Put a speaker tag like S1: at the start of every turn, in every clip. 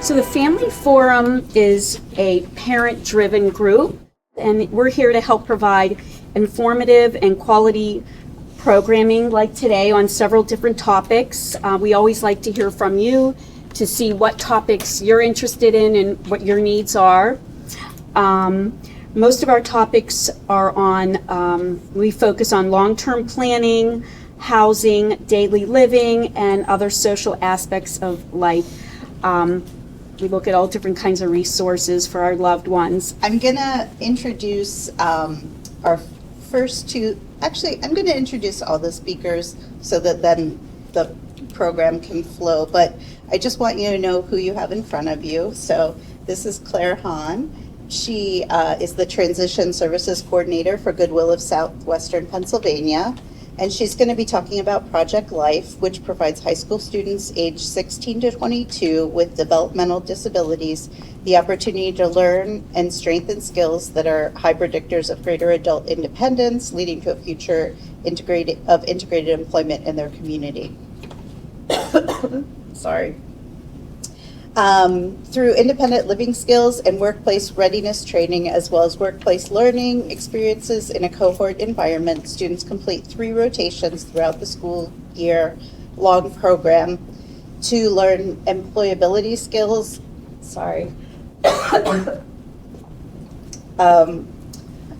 S1: So the Family Forum is a parent-driven group, and we're here to help provide informative and quality programming like today on several different topics. We always like to hear from you to see what topics you're interested in and what your needs are. Most of our topics are on, we focus on long-term planning, housing, daily living, and other social aspects of life. We look at all different kinds of resources for our loved ones.
S2: I'm going to introduce our first two, actually, I'm going to introduce all the speakers so that then the program can flow, but I just want you to know who you have in front of you. So this is Clare Hann. She is the Transition Services Coordinator for Goodwill of Southwestern Pennsylvania. And she's going to be talking about Project Life, which provides high school students aged 16 to 22 with developmental disabilities the opportunity to learn and strengthen skills that are high predictors of greater adult independence, leading to a future integrated employment in their community. Sorry. Through independent living skills and workplace readiness training, as well as workplace learning experiences in a cohort environment, students complete 3 rotations throughout the school year long program to learn employability skills,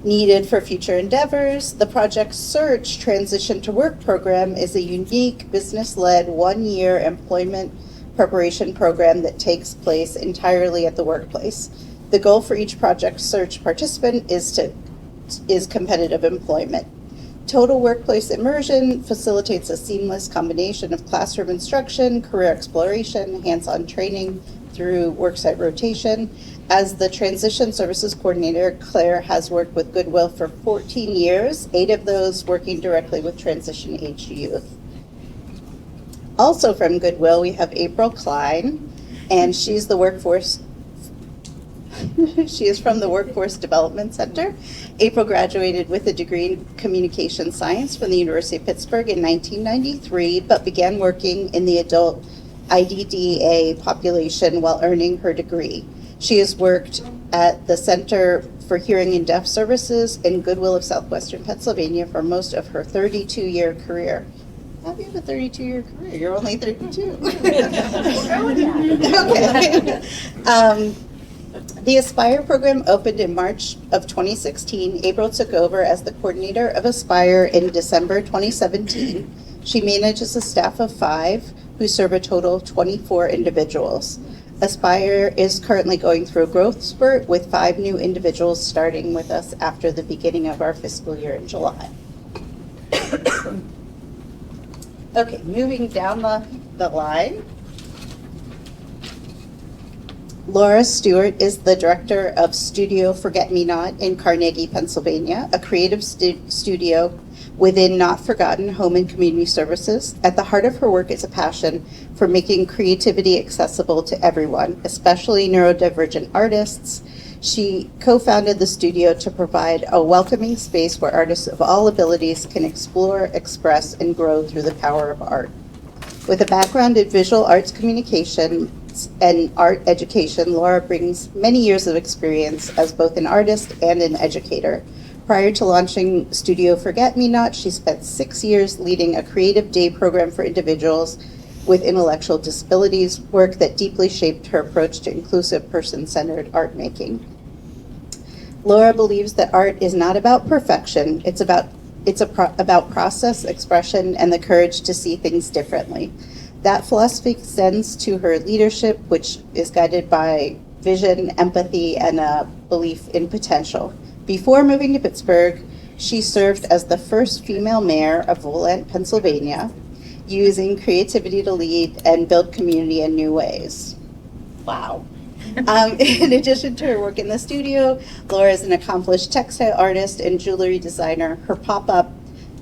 S2: needed for future endeavors. The Project Search Transition to Work program is a unique business-led 1-year employment preparation program that takes place entirely at the workplace. The goal for each Project Search participant is competitive employment. Total workplace immersion facilitates a seamless combination of classroom instruction, career exploration, hands-on training through worksite rotation. As the Transition Services Coordinator, Clare has worked with Goodwill for 14 years, 8 of those working directly with transition-aged youth. Also from Goodwill, we have April Klein, and she's the workforce. She is from the Workforce Development Center. April graduated with a degree in communication science from the University of Pittsburgh in 1993, but began working in the adult IDDA population while earning her degree. She has worked at the Center for Hearing and Deaf Services in Goodwill of Southwestern Pennsylvania for most of her 32-year career. How do you have a 32-year career? You're only 32. Okay. The Aspire program opened in March of 2016. April took over as the coordinator of Aspire in December 2017. She manages a staff of 5 who serve a total of 24 individuals. Aspire is currently going through a growth spurt with 5 new individuals starting with us after the beginning of our fiscal year in July. Okay, moving down the line. Laura Stuart is the director of Studio Forget-Me-Not in Carnegie, Pennsylvania, a creative studio within Not Forgotten Home and Community Services. At the heart of her work is a passion for making creativity accessible to everyone, especially neurodivergent artists. She co-founded the studio to provide a welcoming space where artists of all abilities can explore, express, and grow through the power of art. With a background in visual arts communication and art education, Laura brings many years of experience as both an artist and an educator. Prior to launching Studio Forget-Me-Not, she spent 6 years leading a creative day program for individuals with intellectual disabilities, work that deeply shaped her approach to inclusive, person-centered art making. Laura believes that art is not about perfection, it's about process, expression, and the courage to see things differently. That philosophy extends to her leadership, which is guided by vision, empathy, and a belief in potential. Before moving to Pittsburgh, she served as the first female mayor of Volant, Pennsylvania, using creativity to lead and build community in new ways. Wow. In addition to her work in the studio, Laura is an accomplished textile artist and jewelry designer. Her pop-up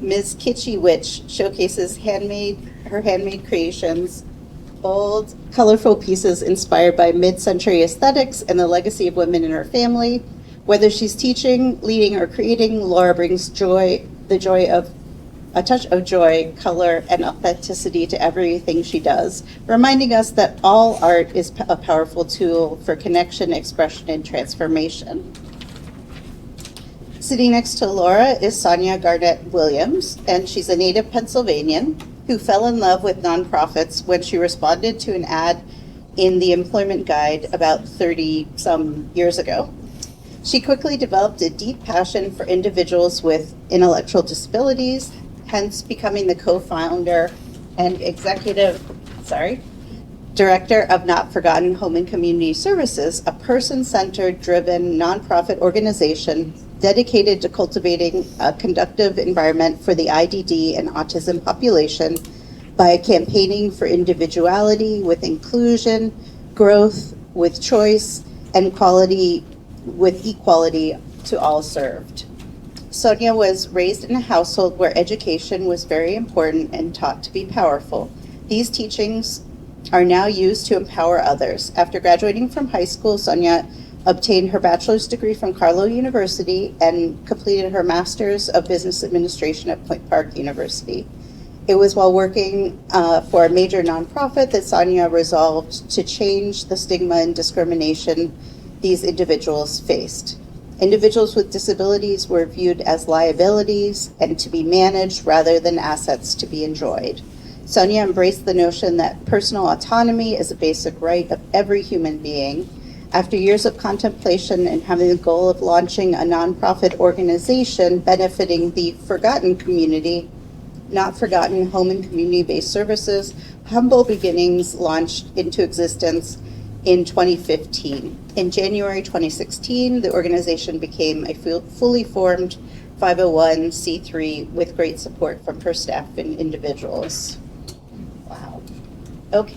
S2: Ms. Kitschy Witch showcases her handmade creations, bold, colorful pieces inspired by mid-century aesthetics and the legacy of women in her family. Whether she's teaching, leading, or creating, Laura brings the joy of a touch of joy, color, and authenticity to everything she does, reminding us that all art is a powerful tool for connection, expression, and transformation. Sitting next to Laura is Sonja Garnett-Williams, and she's a native Pennsylvanian who fell in love with nonprofits when she responded to an ad in the Employment Guide about 30-some years ago. She quickly developed a deep passion for individuals with intellectual disabilities, hence becoming the co-founder and director of Not Forgotten Home and Community Services, a person-centered, driven nonprofit organization dedicated to cultivating a conducive environment for the IDD and autism population by campaigning for individuality with inclusion, growth with choice, and quality with equality to all served. Sonja was raised in a household where education was very important and taught to be powerful. These teachings are now used to empower others. After graduating from high school, Sonja obtained her bachelor's degree from Carlow University and completed her master's of business administration at Point Park University. It was while working for a major nonprofit that Sonja resolved to change the stigma and discrimination these individuals faced. Individuals with disabilities were viewed as liabilities and to be managed rather than assets to be enjoyed. Sonja embraced the notion that personal autonomy is a basic right of every human being. After years of contemplation and having the goal of launching a nonprofit organization benefiting the forgotten community, Not Forgotten Home and Community-Based Services, humble beginnings launched into existence in 2015. In January 2016, the organization became a fully formed 501c3 with great support from her staff and individuals. Wow. Okay.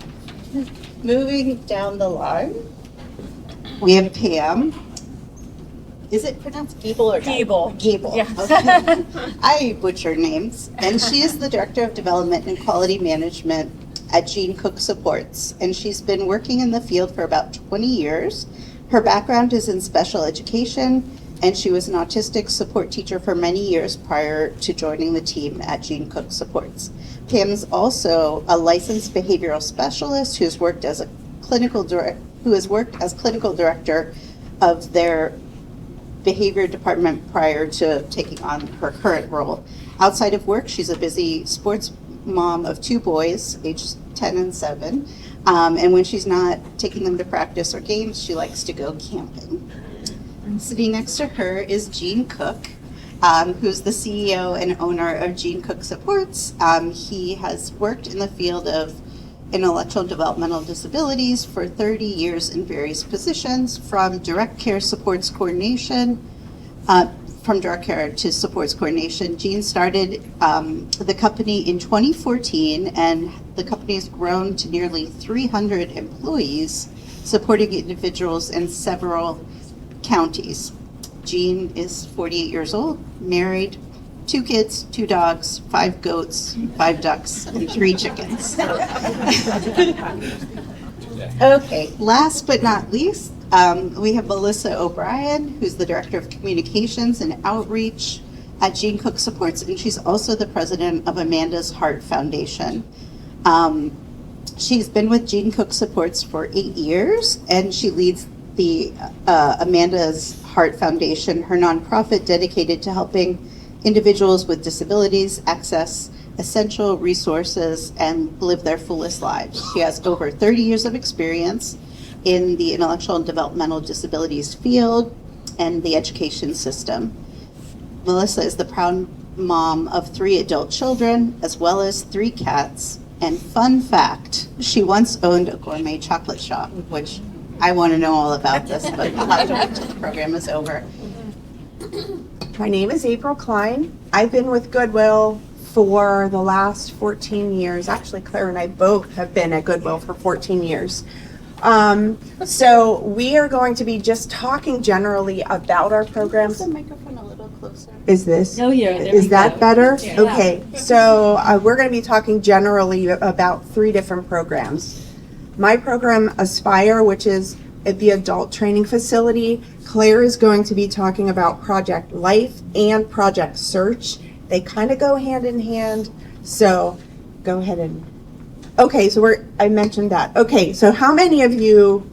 S2: Moving down the line, we have Pam. Is it pronounced Giebel or
S3: Giebel?
S2: Giebel.
S3: Yes.
S2: Okay. I butcher names. And she is the Director of Development and Quality Management at Gene Cook Supports. And she's been working in the field for about 20 years. Her background is in special education, and she was an autistic support teacher for many years prior to joining the team at Gene Cook Supports. Pam's also a licensed behavioral specialist who has worked as clinical director of their behavior department prior to taking on her current role. Outside of work, she's a busy sports mom of 2 boys, aged 10 and 7. And when she's not taking them to practice or games, she likes to go camping. Sitting next to her is Gene Cook, who's the CEO and owner of Gene Cook Supports. He has worked in the field of intellectual and developmental disabilities for 30 years in various positions, from direct care supports coordination, to supports coordination. Gene started the company in 2014, and the company has grown to nearly 300 employees, supporting individuals in several counties. Gene is 48 years old, married, 2 kids, 2 dogs, 5 goats, 5 ducks, and 3 chickens. Okay, last but not least, we have Melissa O'Brien, who's the Director of Communications and Outreach at Gene Cook Supports, and she's also the president of Amanda's Heart Foundation. She's been with Gene Cook Supports for 8 years, and she leads the Amanda's Heart Foundation, her nonprofit dedicated to helping individuals with disabilities access essential resources and live their fullest lives. She has over 30 years of experience in the intellectual and developmental disabilities field and the education system. Melissa is the proud mom of 3 adult children, as well as 3 cats. And fun fact, she once owned a gourmet chocolate shop, which I want to know all about this, but I'll have to wait till the program is over.
S4: My name is April Klein. I've been with Goodwill for the last 14 years. Actually, Claire and I both have been at Goodwill for 14 years. So we are going to be just talking generally about our programs.
S2: Is the microphone a little closer?
S4: Is this?
S3: Oh, yeah. There
S4: Is
S3: we
S4: that
S3: go.
S4: better?
S3: Yeah.
S4: Okay, so we're going to be talking generally about 3 different programs. My program, Aspire, which is at the adult training facility. Claire is going to be talking about Project Life and Project Search. They kind of go hand in hand. So go ahead and, okay, so I mentioned that. Okay, so how many of you,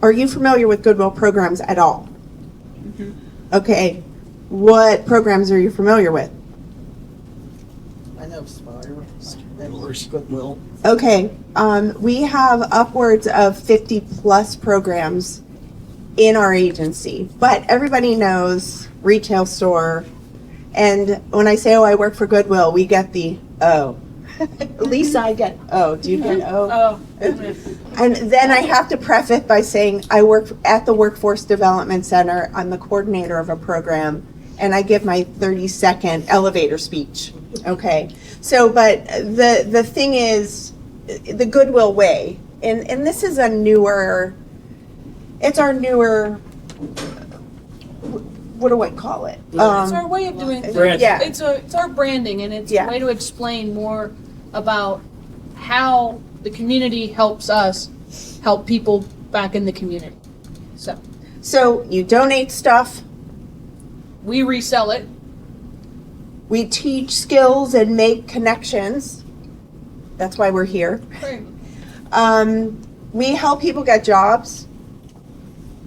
S4: are you familiar with Goodwill programs at all? Okay, what programs are you familiar with?
S3: I know Spire, and Goodwill.
S4: Okay, we have upwards of 50 plus programs in our agency, but everybody knows retail store. And when I say, oh, I work for Goodwill, we get the, oh. At least I get, oh, do you get, oh?
S5: Oh.
S4: And then I have to preface by saying I work at the Workforce Development Center. I'm the coordinator of a program, and I give my 30-second elevator speech. Okay, so but the thing is, the Goodwill way, and this is a newer, it's our newer, what do I call it?
S5: It's our way of doing things.
S4: Yeah.
S5: It's our branding, and it's
S4: Yeah.
S5: a way to explain more about how the community helps us help people back in the community.
S4: So you donate stuff,
S5: We resell it.
S4: we teach skills and make connections. That's why we're here. We help people get jobs.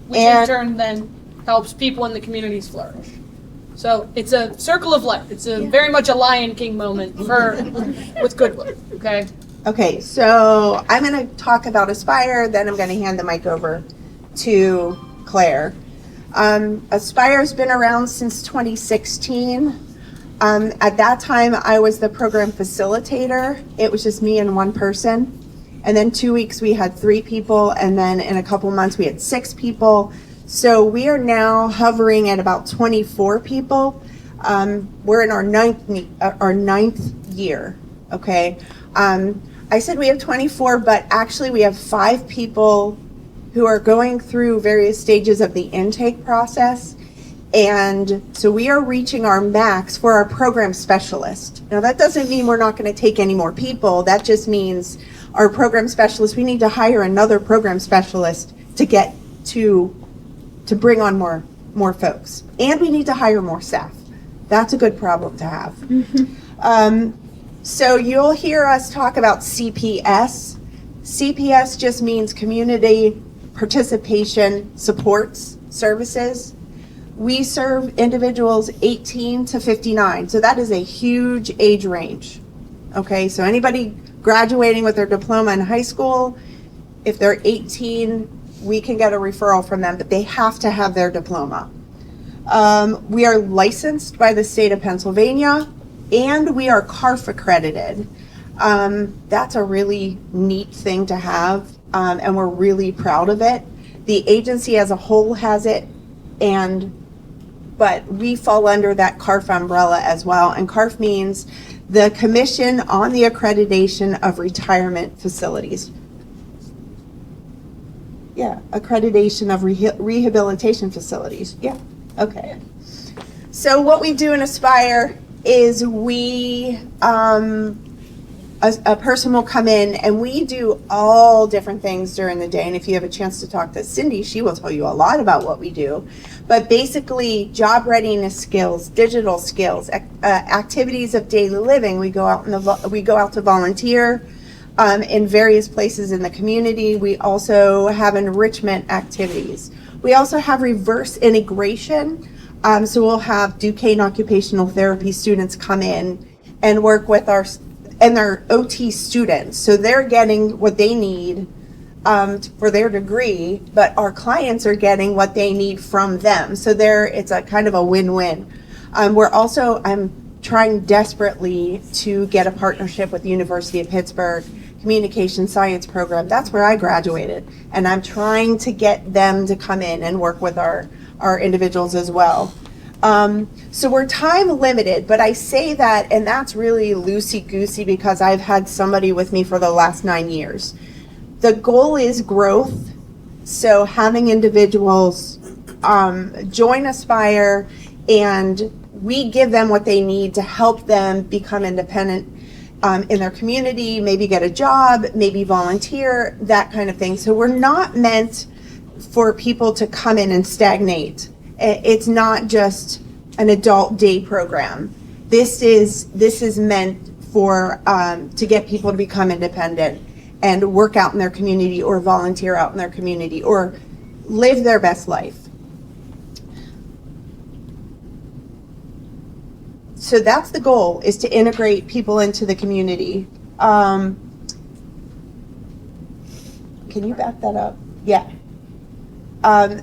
S5: Which
S4: And-
S5: in turn then helps people in the communities flourish. So it's a circle of life. It's a very much a Lion King moment with Goodwill. Okay.
S4: Okay, so I'm going to talk about Aspire, then I'm going to hand the mic over to Claire. Aspire's been around since 2016. At that time, I was the program facilitator. It was just me and one person. And then 2 weeks, we had 3 people. And then in a couple months, we had 6 people. So we are now hovering at about 24 people. We're in our ninth year, okay? I said we have 24, but actually we have 5 people who are going through various stages of the intake process. And so we are reaching our max for our program specialist. Now that doesn't mean we're not going to take any more people. That just means our program specialist, we need to hire another program specialist to get to bring on more folks. And we need to hire more staff. That's a good problem to have. So you'll hear us talk about CPS. CPS just means Community Participation Supports Services. We serve individuals 18 to 59, so that is a huge age range. Okay, so anybody graduating with their diploma in high school, if they're 18, we can get a referral from them, but they have to have their diploma. We are licensed by the state of Pennsylvania, and we are CARF accredited. That's a really neat thing to have, and we're really proud of it. The agency as a whole has it, but we fall under that CARF umbrella as well, and CARF means the Commission on the Accreditation of Retirement Facilities. Yeah, accreditation of rehabilitation facilities. Yeah, okay. So what we do in Aspire is we, a person will come in and we do all different things during the day. And if you have a chance to talk to Cindy, she will tell you a lot about what we do. But basically, job readiness skills, digital skills, activities of daily living. We go out to volunteer in various places in the community. We also have enrichment activities. We also have reverse integration. So we'll have Duquesne occupational therapy students come in and work with our OT students. So they're getting what they need for their degree, but our clients are getting what they need from them. So it's a kind of a win-win. I'm trying desperately to get a partnership with the University of Pittsburgh Communication Science program. That's where I graduated, and I'm trying to get them to come in and work with our individuals as well. So we're time limited, but I say that, and that's really loosey-goosey because I've had somebody with me for the last 9 years. The goal is growth, so having individuals join Aspire, and we give them what they need to help them become independent in their community, maybe get a job, maybe volunteer, that kind of thing. So we're not meant for people to come in and stagnate. It's not just an adult day program. this is meant for to get people to become independent and work out in their community or volunteer out in their community or live their best life. So that's the goal, is to integrate people into the community. Can you back that up? Yeah.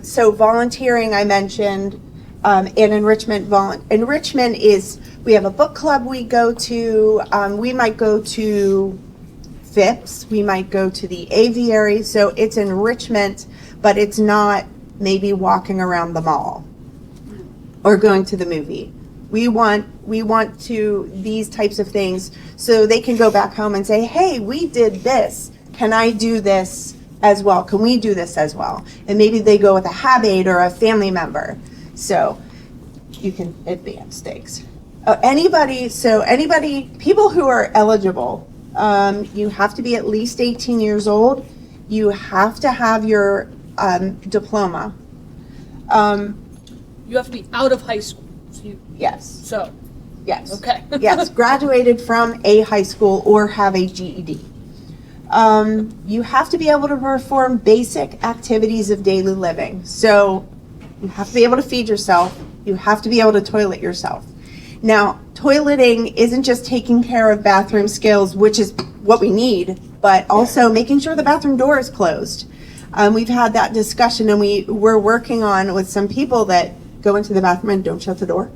S4: So volunteering, I mentioned, and enrichment. Enrichment is, we have a book club we go to. We might go to FIPS. We might go to the aviary. So it's enrichment, but it's not maybe walking around the mall or going to the movie. We want to these types of things so they can go back home and say, hey, we did this. Can I do this as well? Can we do this as well? And maybe they go with a habit or a family member. So you can advance things. People who are eligible, you have to be at least 18 years old. You have to have your diploma.
S5: You have to be out of high school.
S4: Yes. Yes.
S5: Okay.
S4: Yes, graduated from a high school or have a GED. You have to be able to perform basic activities of daily living. So you have to be able to feed yourself. You have to be able to toilet yourself. Now, toileting isn't just taking care of bathroom skills, which is what we need, but also making sure the bathroom door is closed. We've had that discussion, and we're working on with some people that go into the bathroom and don't shut the door.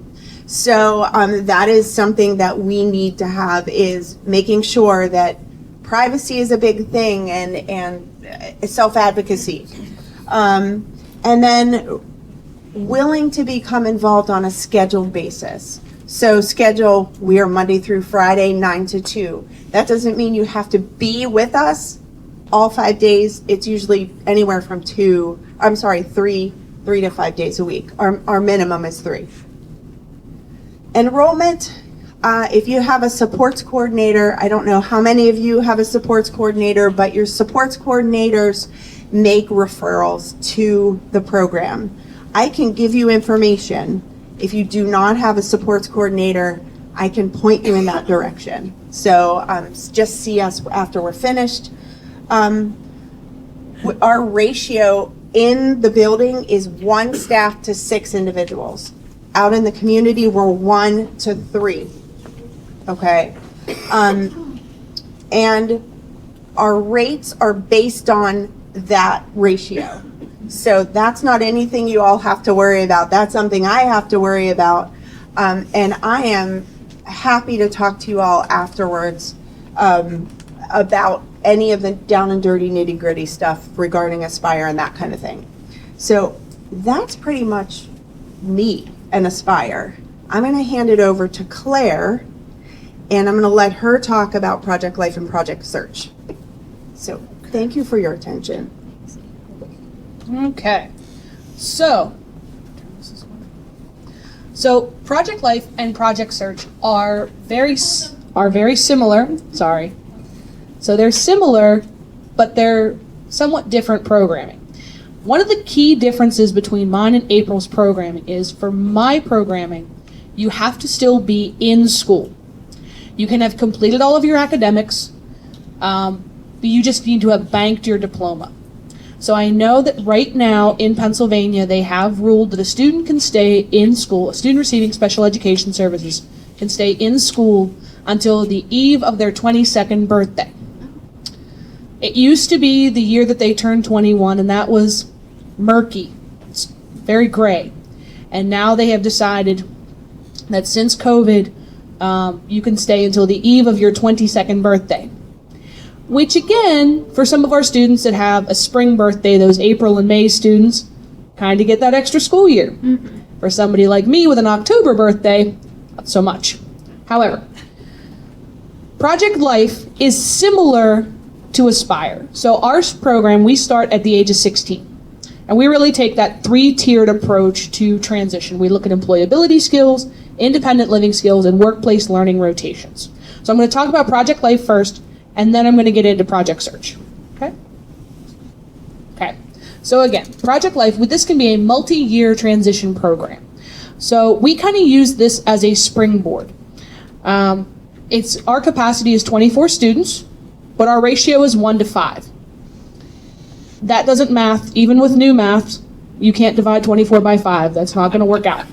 S4: So that is something that we need to have, is making sure that privacy is a big thing, and self-advocacy. And then willing to become involved on a scheduled basis. So schedule, we are Monday through Friday, 9 to 2. That doesn't mean you have to be with us all 5 days. It's usually anywhere from 3 to 5 days a week. Our minimum is 3. Enrollment, if you have a supports coordinator, I don't know how many of you have a supports coordinator, but your supports coordinators make referrals to the program. I can give you information. If you do not have a supports coordinator, I can point you in that direction. So just see us after we're finished. Our ratio in the building is 1 staff to 6 individuals. Out in the community, we're 1 to 3. Okay. And our rates are based on that ratio. So that's not anything you all have to worry about. That's something I have to worry about. And I am happy to talk to you all afterwards about any of the down and dirty nitty gritty stuff regarding Aspire and that kind of thing. So that's pretty much me and Aspire. I'm going to hand it over to Claire, and I'm going to let her talk about Project Life and Project Search. So thank you for your attention.
S5: Okay. So Project Life and Project Search are very similar. Sorry. So they're similar, but they're somewhat different programming. One of the key differences between mine and April's programming is, for my programming, you have to still be in school. You can have completed all of your academics, but you just need to have banked your diploma. So I know that right now in Pennsylvania, they have ruled that a student can stay in school, a student receiving special education services can stay in school until the eve of their 22nd birthday. It used to be the year that they turned 21, and that was murky. It's very gray. And now they have decided that since COVID, you can stay until the eve of your 22nd birthday. Which again, for some of our students that have a spring birthday, those April and May students, kind of get that extra school year. Mm-hmm. For somebody like me with an October birthday, not so much. However, Project Life is similar to Aspire. So our program, we start at the age of 16. And we really take that 3-tiered approach to transition. We look at employability skills, independent living skills, and workplace learning rotations. So I'm going to talk about Project Life first, and then I'm going to get into Project Search. Okay? Okay. So again, Project Life, this can be a multi-year transition program. So we kind of use this as a springboard. Our capacity is 24 students, but our ratio is 1:5. That doesn't math. Even with new math, you can't divide 24 by 5. That's not going to work out.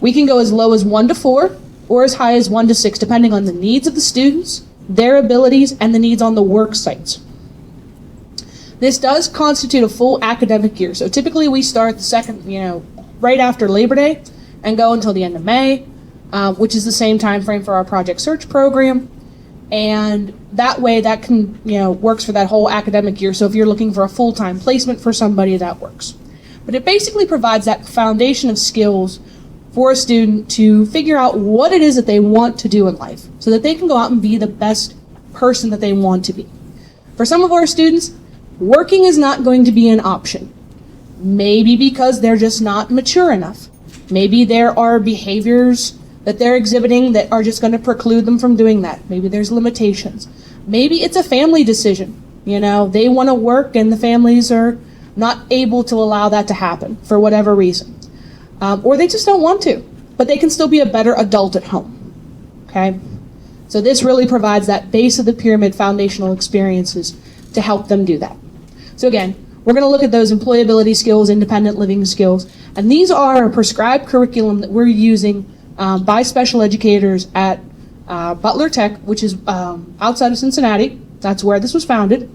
S5: We can go as low as 1:4 or as high as 1:6, depending on the needs of the students, their abilities, and the needs on the work sites. This does constitute a full academic year. So typically we start the second, right after Labor Day and go until the end of May, which is the same time frame for our Project Search program. And that way that can, works for that whole academic year. So if you're looking for a full-time placement for somebody, that works. But it basically provides that foundation of skills for a student to figure out what it is that they want to do in life so that they can go out and be the best person that they want to be. For some of our students, working is not going to be an option. Maybe because they're just not mature enough. Maybe there are behaviors that they're exhibiting that are just going to preclude them from doing that. Maybe there's limitations. Maybe it's a family decision. They want to work and the families are not able to allow that to happen for whatever reason. Or they just don't want to, but they can still be a better adult at home. Okay? So this really provides that base of the pyramid foundational experiences to help them do that. So again, we're going to look at those employability skills, independent living skills, and these are a prescribed curriculum that we're using by special educators at Butler Tech, which is outside of Cincinnati. That's where this was founded.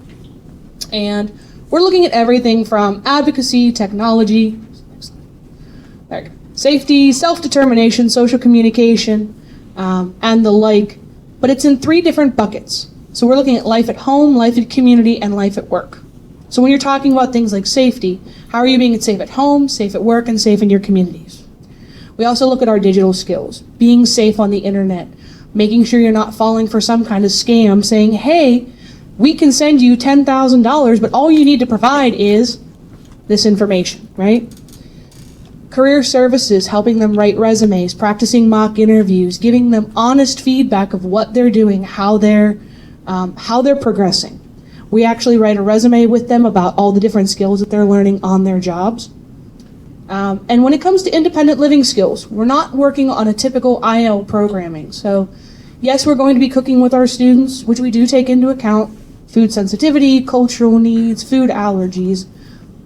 S5: And we're looking at everything from advocacy, technology, safety, self-determination, social communication, and the like. But it's in 3 different buckets. So we're looking at life at home, life at community, and life at work. So when you're talking about things like safety, how are you being safe at home, safe at work, and safe in your communities? We also look at our digital skills, being safe on the internet, making sure you're not falling for some kind of scam saying, hey, we can send you $10,000, but all you need to provide is this information, right? Career services, helping them write resumes, practicing mock interviews, giving them honest feedback of what they're doing, how they're progressing. We actually write a resume with them about all the different skills that they're learning on their jobs. And when it comes to independent living skills, we're not working on a typical IL programming. So yes, we're going to be cooking with our students, which we do take into account food sensitivity, cultural needs, food allergies.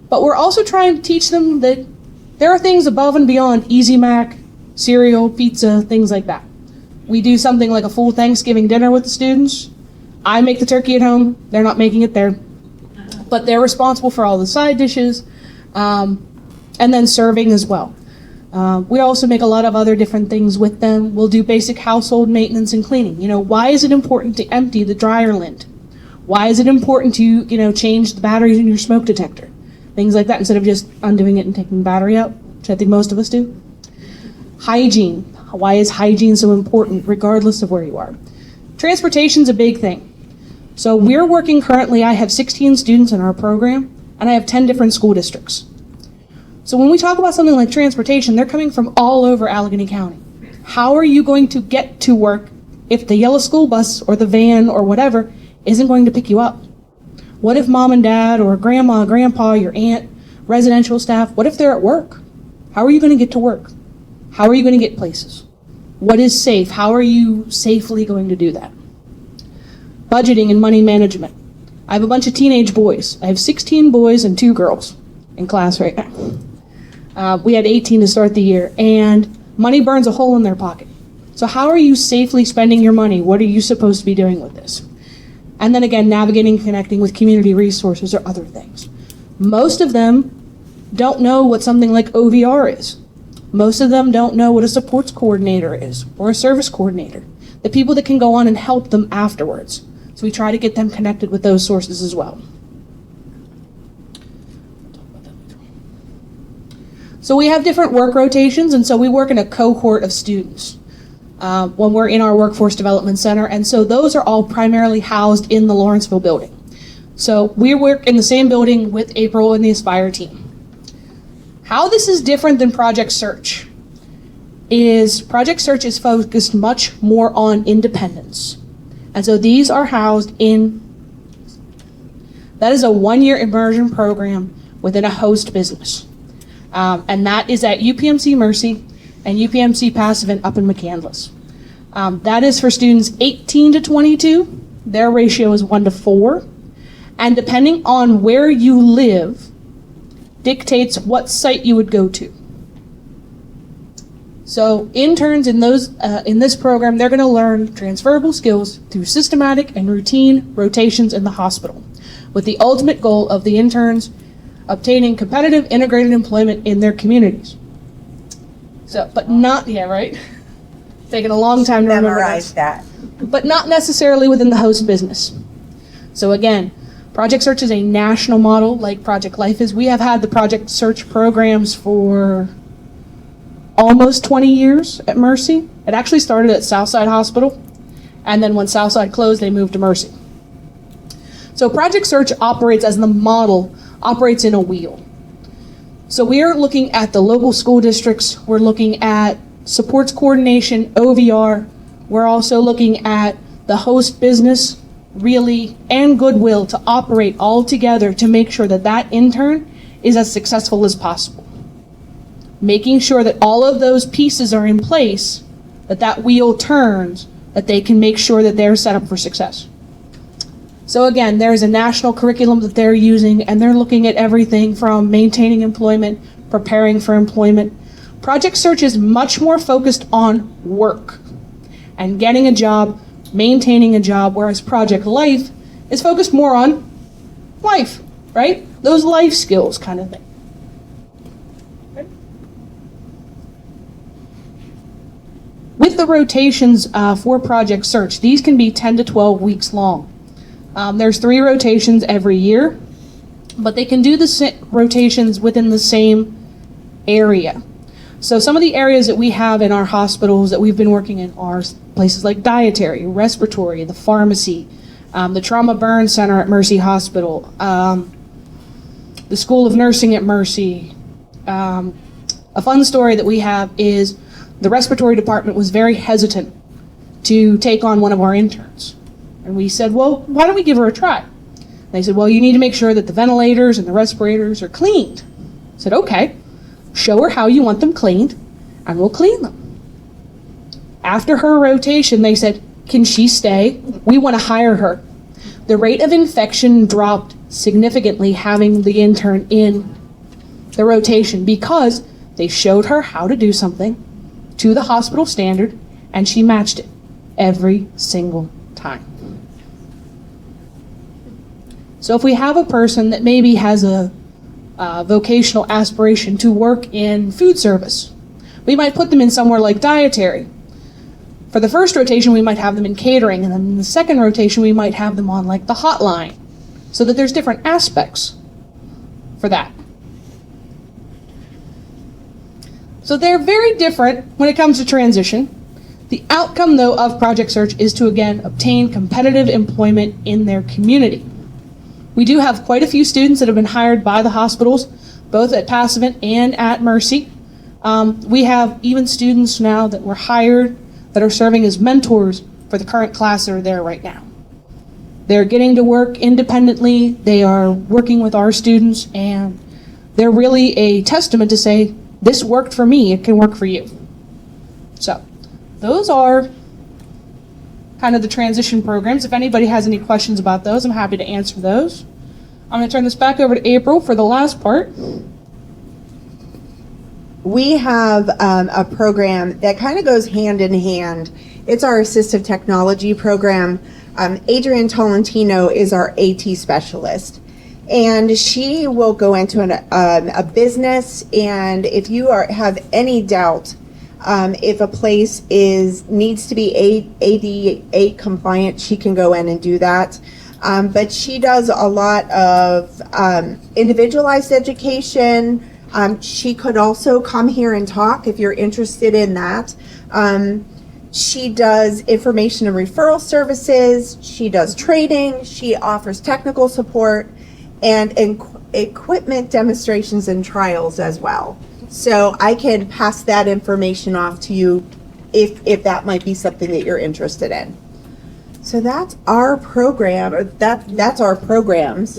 S5: But we're also trying to teach them that there are things above and beyond Easy Mac, cereal, pizza, things like that. We do something like a full Thanksgiving dinner with the students. I make the turkey at home. They're not making it there. But they're responsible for all the side dishes. And then serving as well. We also make a lot of other different things with them. We'll do basic household maintenance and cleaning. Why is it important to empty the dryer lint? Why is it important to, change the batteries in your smoke detector? Things like that instead of just undoing it and taking the battery out, which I think most of us do. Hygiene. Why is hygiene so important regardless of where you are? Transportation's a big thing. So we're working currently, I have 16 students in our program, and I have 10 different school districts. So when we talk about something like transportation, they're coming from all over Allegheny County. How are you going to get to work if the yellow school bus or the van or whatever isn't going to pick you up? What if mom and dad or grandma, grandpa, your aunt, residential staff, what if they're at work? How are you going to get to work? How are you going to get places? What is safe? How are you safely going to do that? Budgeting and money management. I have a bunch of teenage boys. I have 16 boys and 2 girls in class right now. We had 18 to start the year, and money burns a hole in their pocket. So how are you safely spending your money? What are you supposed to be doing with this? And then again, navigating and connecting with community resources or other things. Most of them don't know what something like OVR is. Most of them don't know what a supports coordinator is or a service coordinator, the people that can go on and help them afterwards. So we try to get them connected with those sources as well. So we have different work rotations, and so we work in a cohort of students when we're in our Workforce Development Center, and so those are all primarily housed in the Lawrenceville building. So we work in the same building with April and the Aspire team. How this is different than Project Search is Project Search is focused much more on independence. And so these are housed in, that is a 1-year immersion program within a host business. And that is at UPMC Mercy and UPMC Passivant up in McCandless. That is for students 18 to 22. Their ratio is 1 to 4. And depending on where you live, dictates what site you would go to. So interns in this program, they're going to learn transferable skills through systematic and routine rotations in the hospital, with the ultimate goal of the interns obtaining competitive integrated employment in their communities. So, but not, yeah, right? Taking a long time to remember
S4: Memorize that.
S5: but not necessarily within the host business. So again, Project Search is a national model like Project Life is. We have had the Project Search programs for almost 20 years at Mercy. It actually started at Southside Hospital, and then when Southside closed, they moved to Mercy. So Project Search operates as the model, operates in a wheel. So we are looking at the local school districts, we're looking at supports coordination, OVR, we're also looking at the host business, really, and Goodwill to operate all together to make sure that that intern is as successful as possible. Making sure that all of those pieces are in place, that that wheel turns, that they can make sure that they're set up for success. So again, there's a national curriculum that they're using, and they're looking at everything from maintaining employment, preparing for employment. Project Search is much more focused on work and getting a job, maintaining a job, whereas Project Life is focused more on life, right? Those life skills kind of thing. With the rotations for Project Search, these can be 10 to 12 weeks long. There's 3 rotations every year, but they can do the rotations within the same area. So some of the areas that we have in our hospitals that we've been working in are places like dietary, respiratory, the pharmacy, the trauma burn center at Mercy Hospital, the School of Nursing at Mercy. A fun story that we have is the respiratory department was very hesitant to take on one of our interns. And we said, well, why don't we give her a try? And they said, well, you need to make sure that the ventilators and the respirators are cleaned. I said, okay, show her how you want them cleaned, and we'll clean them. After her rotation, they said, can she stay? We want to hire her. The rate of infection dropped significantly having the intern in the rotation because they showed her how to do something to the hospital standard, and she matched it every single time. So if we have a person that maybe has a vocational aspiration to work in food service, we might put them in somewhere like dietary. For the first rotation, we might have them in catering, and then in the second rotation, we might have them on like the hotline, so that there's different aspects for that. So they're very different when it comes to transition. The outcome, though, of Project Search is to, again, obtain competitive employment in their community. We do have quite a few students that have been hired by the hospitals, both at Passivant and at Mercy. We have even students now that were hired that are serving as mentors for the current class that are there right now. They're getting to work independently, they are working with our students, and they're really a testament to say, this worked for me, it can work for you. So, those are kind of the transition programs. If anybody has any questions about those, I'm happy to answer those. I'm going to turn this back over to April for the last part.
S4: We have a program that kind of goes hand in hand. It's our assistive technology program. Adrienne Tolentino is our AT specialist, and she will go into a business, and if you have any doubt if a place needs to be ADA compliant, she can go in and do that. But she does a lot of individualized education. She could also come here and talk if you're interested in that. She does information and referral services. She does training. She offers technical support and equipment demonstrations and trials as well. So I can pass that information off to you if that might be something that you're interested in. So that's our program, or that's our programs.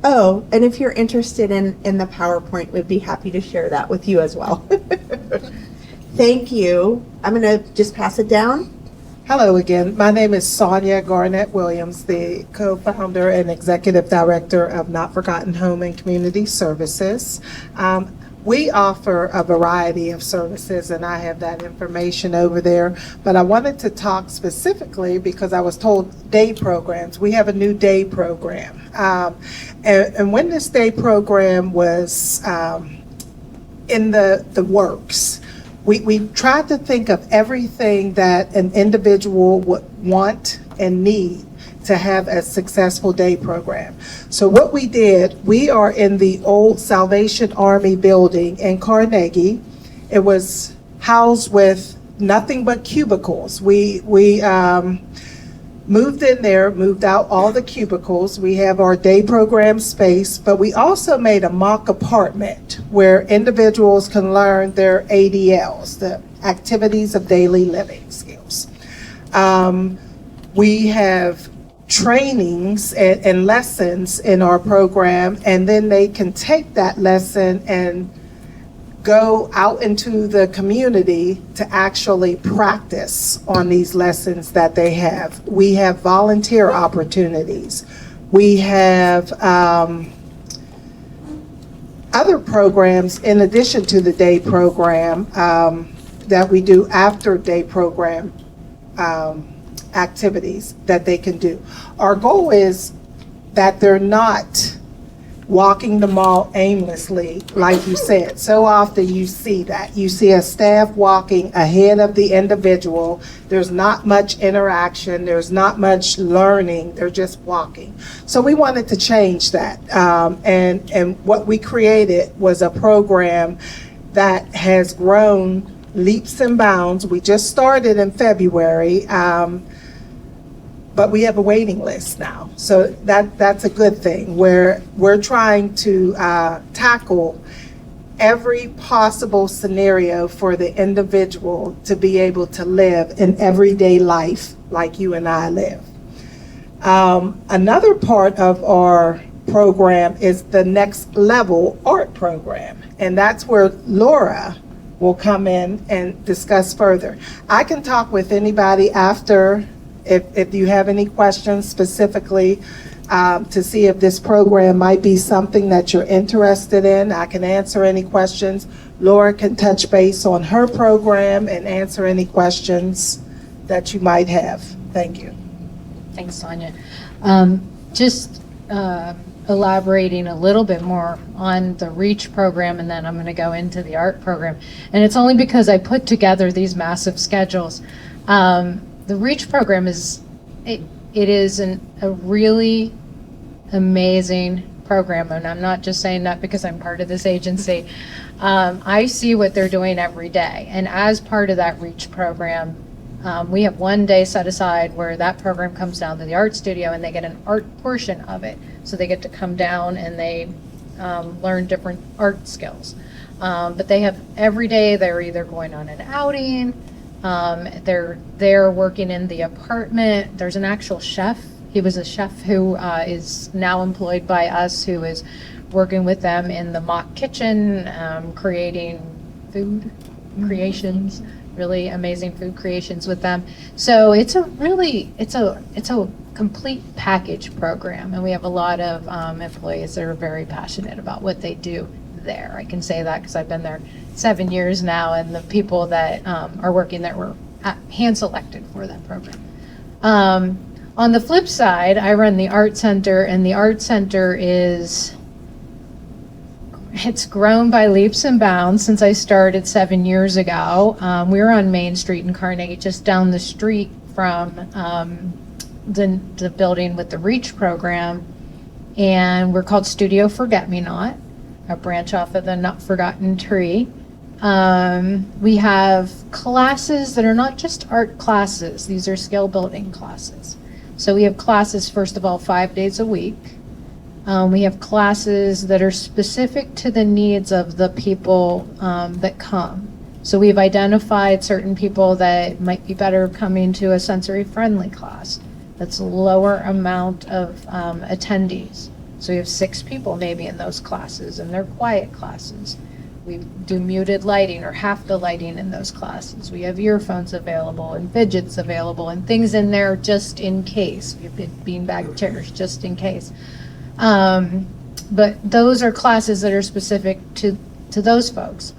S4: Oh, and if you're interested in the PowerPoint, we'd be happy to share that with you as well. Thank you. I'm going to just pass it down.
S6: Hello again. My name is Sonja Garnett-Williams, the co-founder and executive director of Not Forgotten Home and Community Services. We offer a variety of services, and I have that information over there. But I wanted to talk specifically because I was told day programs. We have a new day program. And when this day program was in the works, we tried to think of everything that an individual would want and need to have a successful day program. So what we did, we are in the old Salvation Army building in Carnegie. It was housed with nothing but cubicles. We moved in there, moved out all the cubicles. We have our day program space, but we also made a mock apartment where individuals can learn their ADLs, the activities of daily living skills. We have trainings and lessons in our program, and then they can take that lesson and go out into the community to actually practice on these lessons that they have. We have volunteer opportunities. We have other programs in addition to the day program that we do after day program activities that they can do. Our goal is that they're not walking the mall aimlessly, like you said. So often you see that. You see a staff walking ahead of the individual. There's not much interaction. There's not much learning. They're just walking. So we wanted to change that. And what we created was a program that has grown leaps and bounds. We just started in February. But we have a waiting list now. So that's a good thing, where we're trying to tackle every possible scenario for the individual to be able to live an everyday life like you and I live. Another part of our program is the next level art program. And that's where Laura will come in and discuss further. I can talk with anybody after if you have any questions specifically to see if this program might be something that you're interested in. I can answer any questions. Laura can touch base on her program and answer any questions that you might have. Thank you.
S7: Thanks, Sonja. Just elaborating a little bit more on the REACH program, and then I'm going to go into the art program. And it's only because I put together these massive schedules. The REACH program is a really amazing program, and I'm not just saying that because I'm part of this agency. I see what they're doing every day, and as part of that REACH program, we have one day set aside where that program comes down to the art studio and they get an art portion of it. So they get to come down and they learn different art skills. But they have every day, they're either going on an outing, they're working in the apartment. There's an actual chef. He was a chef who is now employed by us, who is working with them in the mock kitchen, creating food creations, really amazing food creations with them. So it's a complete package program, and we have a lot of employees that are very passionate about what they do there. I can say that because I've been there 7 years now, and the people that are working there were hand selected for that program. On the flip side, I run the art center, and the art center it's grown by leaps and bounds since I started 7 years ago. We're on Main Street in Carnegie, just down the street from the building with the REACH program, and we're called Studio Forget-Me-Not, a branch off of the Not Forgotten Tree. We have classes that are not just art classes, these are skill building classes. So we have classes, first of all, 5 days a week. We have classes that are specific to the needs of the people that come. So we've identified certain people that might be better coming to a sensory friendly class. That's a lower amount of attendees. So we have 6 people maybe in those classes, and they're quiet classes. We do muted lighting or half the lighting in those classes. We have earphones available and fidgets available and things in there just in case. We have beanbag chairs just in case. But those are classes that are specific to those folks.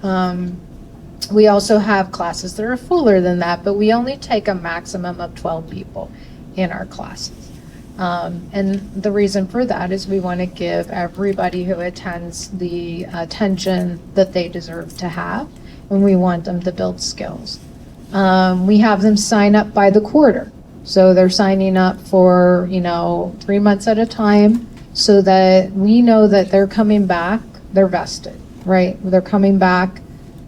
S7: We also have classes that are fuller than that, but we only take a maximum of 12 people in our classes. And the reason for that is we want to give everybody who attends the attention that they deserve to have, and we want them to build skills. We have them sign up by the quarter. So they're signing up for, 3 months at a time so that we know that they're coming back, they're vested, right? They're coming back,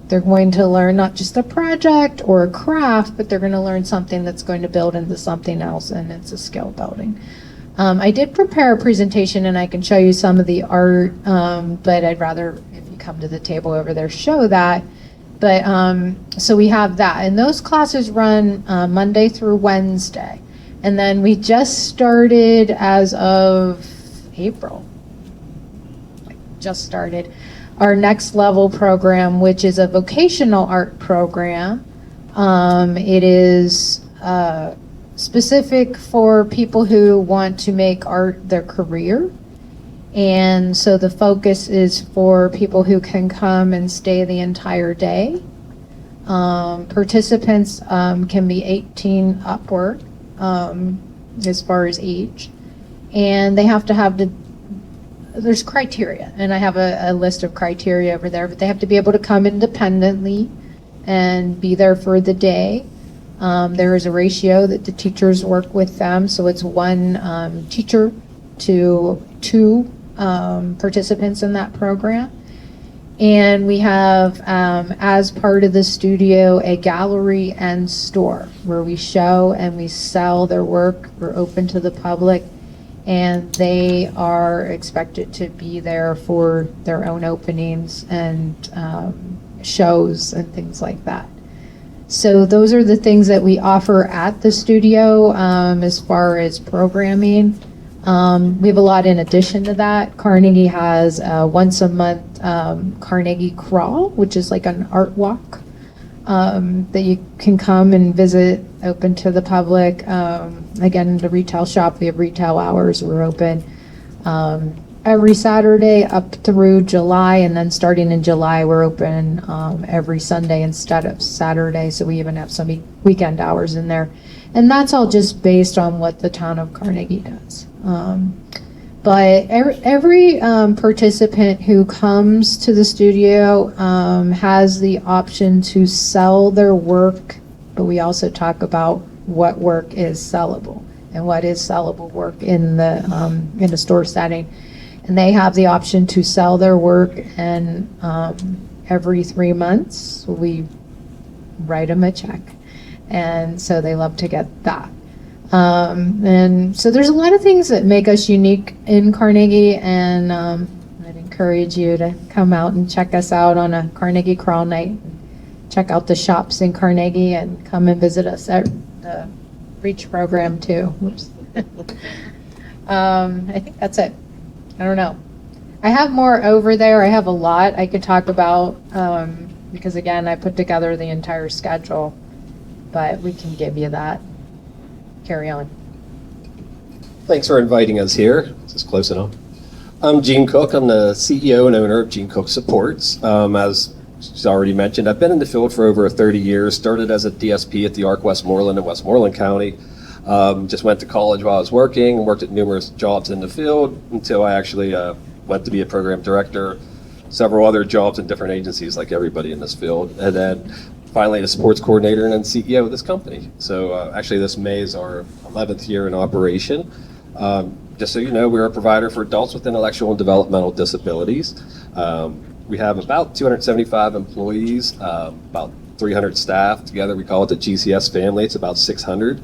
S7: they're going to learn not just a project or a craft, but they're going to learn something that's going to build into something else, and it's a skill building. I did prepare a presentation, and I can show you some of the art, but I'd rather, if you come to the table over there, show that. But so we have that, and those classes run Monday through Wednesday. And then we just started as of April, our next level program, which is a vocational art program. It is specific for people who want to make art their career. And so the focus is for people who can come and stay the entire day. Participants can be 18 upward as far as age. And they have to have there's criteria, and I have a list of criteria over there, but they have to be able to come independently and be there for the day. There is a ratio that the teachers work with them, so it's one teacher to 2 participants in that program. And we have, as part of the studio, a gallery and store where we show and we sell their work. We're open to the public, and they are expected to be there for their own openings and shows and things like that. So those are the things that we offer at the studio as far as programming. We have a lot in addition to that. Carnegie has once a month Carnegie Crawl, which is like an art walk that you can come and visit, open to the public. Again, the retail shop, we have retail hours. We're open every Saturday up through July, and then starting in July, we're open every Sunday instead of Saturday, so we even have some weekend hours in there. And that's all just based on what the town of Carnegie does. But every participant who comes to the studio has the option to sell their work, but we also talk about what work is sellable and what is sellable work in a store setting. And they have the option to sell their work, and every 3 months we write them a check. And so they love to get that. And so there's a lot of things that make us unique in Carnegie, and I'd encourage you to come out and check us out on a Carnegie Crawl night. Check out the shops in Carnegie and come and visit us at the Reach program too. I think that's it. I don't know. I have more over there. I have a lot I could talk about because again, I put together the entire schedule, but we can give you that. Carry on.
S8: Thanks for inviting us here. This is close enough. I'm Gene Cook. I'm the CEO and owner of Gene Cook Supports. As she's already mentioned, I've been in the field for over 30 years. Started as a DSP at the ARC Westmoreland in Westmoreland County. Just went to college while I was working and worked at numerous jobs in the field until I actually went to be a program director, several other jobs in different agencies like everybody in this field, and then finally a sports coordinator and then CEO of this company. So actually this May is our 11th year in operation. Just so you know, we're a provider for adults with intellectual and developmental disabilities. We have about 275 employees, about 300 staff. Together we call it the GCS family. It's about 600.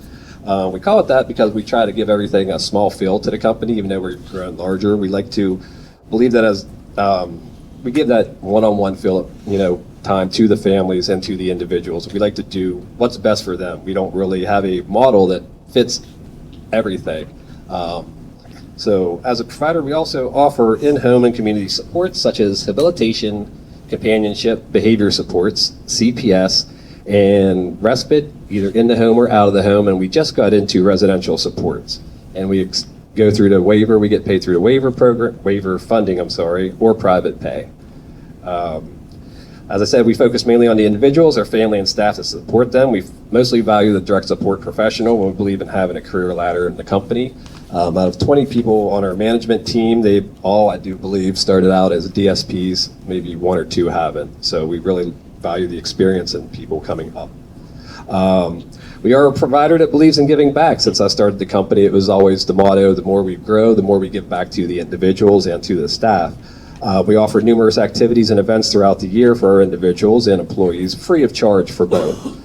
S8: We call it that because we try to give everything a small feel to the company, even though we're growing larger. We like to believe that as we give that one-on-one feel, time to the families and to the individuals. We like to do what's best for them. We don't really have a model that fits everything. So as a provider, we also offer in-home and community supports such as habilitation, companionship, behavior supports, CPS, and respite, either in the home or out of the home. And we just got into residential supports. And we go through the waiver, we get paid through the waiver program, waiver funding, or private pay. As I said, we focus mainly on the individuals, our family and staff to support them. We mostly value the direct support professional when we believe in having a career ladder in the company. Out of 20 people on our management team, they all, I do believe, started out as DSPs, maybe one or two haven't. So we really value the experience in people coming up. We are a provider that believes in giving back. Since I started the company, it was always the motto, the more we grow, the more we give back to the individuals and to the staff. We offer numerous activities and events throughout the year for our individuals and employees, free of charge for both.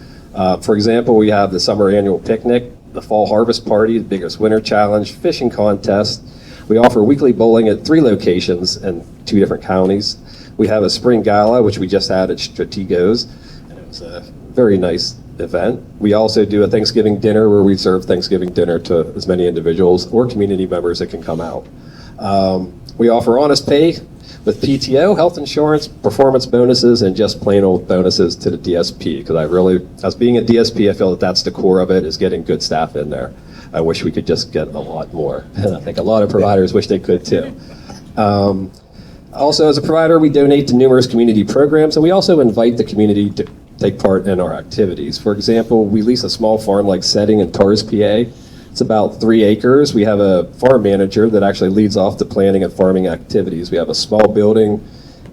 S8: For example, we have the summer annual picnic, the fall harvest party, the biggest winter challenge, fishing contest. We offer weekly bowling at 3 locations in 2 different counties. We have a spring gala, which we just had at Strategos, and it was a very nice event. We also do a Thanksgiving dinner where we serve Thanksgiving dinner to as many individuals or community members that can come out. We offer honest pay with PTO, health insurance, performance bonuses, and just plain old bonuses to the DSP. Because as being a DSP, I feel that that's the core of it, is getting good staff in there. I wish we could just get a lot more. And I think a lot of providers wish they could too. Also, as a provider, we donate to numerous community programs, and we also invite the community to take part in our activities. For example, we lease a small farm-like setting in Tars, PA. It's about 3 acres. We have a farm manager that actually leads off the planning and farming activities. We have a small building,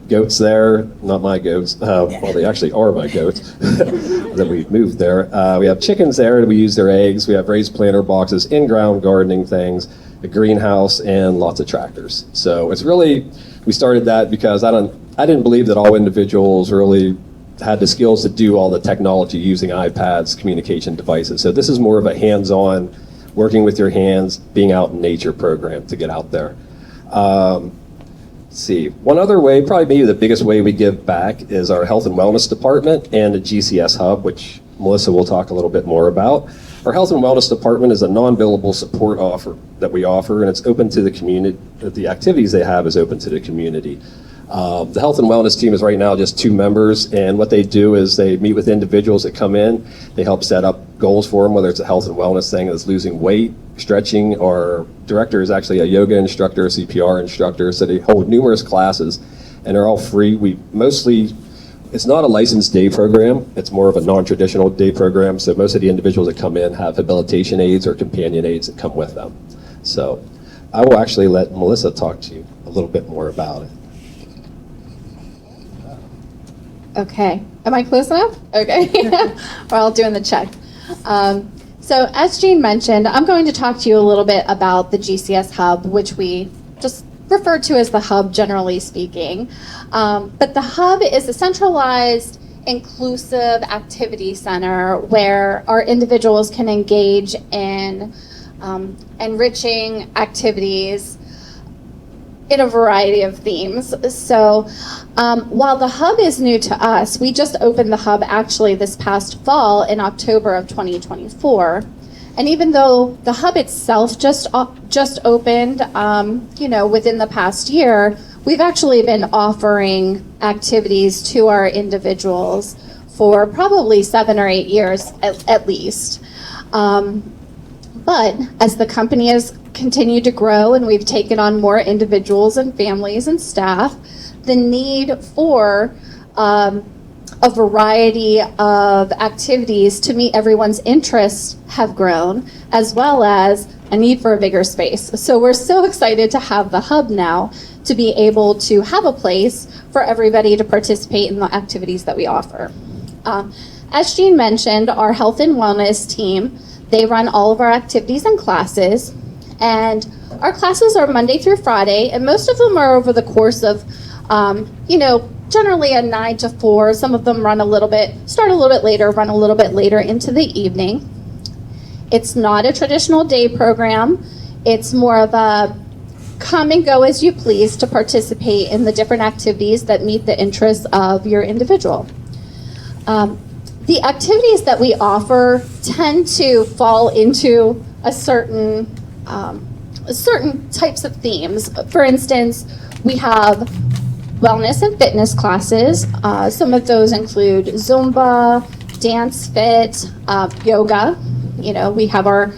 S8: goats there, not my goats, well, they actually are my goats that we moved there. We have chickens there, and we use their eggs. We have raised planter boxes, in-ground gardening things, a greenhouse, and lots of tractors. So it's really, we started that because I didn't believe that all individuals really had the skills to do all the technology using iPads, communication devices. So this is more of a hands-on, working with your hands, being out in nature program to get out there. Let's see, one other way, probably maybe the biggest way we give back, is our health and wellness department and the GCS hub, which Melissa will talk a little bit more about. Our health and wellness department is a non-billable support offer that we offer, and it's open to the community. The activities they have is open to the community. The health and wellness team is right now just 2 members, and what they do is they meet with individuals that come in. They help set up goals for them, whether it's a health and wellness thing that's losing weight, stretching. Our director is actually a yoga instructor, a CPR instructor, so they hold numerous classes, and they're all free. It's not a licensed day program. It's more of a non-traditional day program, so most of the individuals that come in have habilitation aids or companion aids that come with them. So I will actually let Melissa talk to you a little bit more about it.
S9: Okay, am I close enough? Okay, we're all doing the check. So as Jean mentioned, I'm going to talk to you a little bit about the GCS Hub, which we just refer to as the Hub generally speaking. But the Hub is a centralized, inclusive activity center where our individuals can engage in enriching activities in a variety of themes. So while the Hub is new to us, we just opened the Hub actually this past fall in October of 2024. And even though the Hub itself just opened, within the past year, we've actually been offering activities to our individuals for probably 7 or 8 years at least. But as the company has continued to grow and we've taken on more individuals and families and staff, the need for a variety of activities to meet everyone's interests have grown, as well as a need for a bigger space. So we're so excited to have the Hub now to be able to have a place for everybody to participate in the activities that we offer. As Jean mentioned, our health and wellness team, they run all of our activities and classes. And our classes are Monday through Friday, and most of them are over the course of, generally a 9 to 4. Some of them start a little bit later, run a little bit later into the evening. It's not a traditional day program. It's more of a come and go as you please to participate in the different activities that meet the interests of your individual. The activities that we offer tend to fall into a certain types of themes. For instance, we have wellness and fitness classes. Some of those include Zumba, Dance Fit, yoga. You know, we have our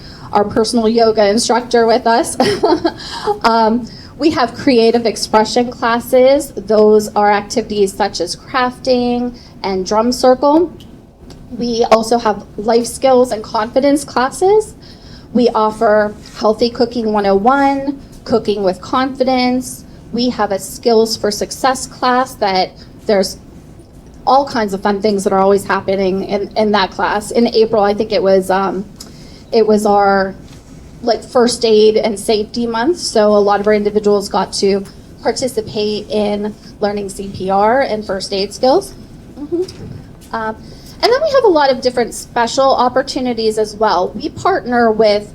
S9: personal yoga instructor with us. We have creative expression classes. Those are activities such as crafting and drum circle. We also have life skills and confidence classes. We offer Healthy Cooking 101, Cooking with Confidence. We have a Skills for Success class that there's all kinds of fun things that are always happening in that class. In April, I think it was our first aid and safety month. So a lot of our individuals got to participate in learning CPR and first aid skills. And then we have a lot of different special opportunities as well. We partner with